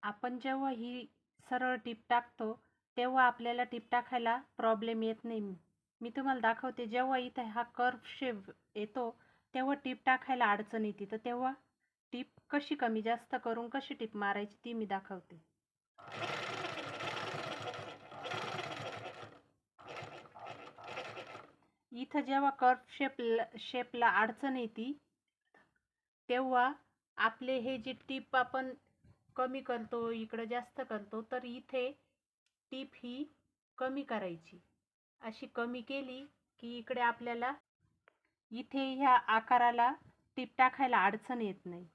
आपण जेव्हा ही सरळ टीप टाकतो तेव्हा आपल्याला टीप टाकायला प्रॉब्लेम येत नाही. मी तुम्हाला दाखवते. जेव्हा इथे हा कर्व शेप येतो तेव्हा टीप टाकायला अडचण येते, तर तेव्हा टीप कशी कमी जास्त करून कशी टीप मारायची ती मी दाखवते. इथं जेव्हा कर्व शेपला अडचण येते तेव्हा आपले हे जे टीप आपण कमी करतो, इकडं जास्त करतो, तर इथे टीप ही कमी करायची. अशी कमी केली की इकडे आपल्याला इथे ह्या आकाराला टीप टाकायला अडचण येत नाही.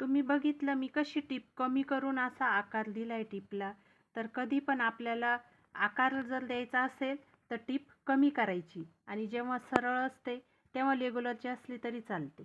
तुम्ही बघितलं मी कशी टीप कमी करून असा आकार दिलाय टीपला. तर कधी पण आपल्याला आकार जर द्यायचा असेल तर टीप कमी करायची आणि जेव्हा सरळ असते तेव्हा रेग्युलरची असली तरी चालते.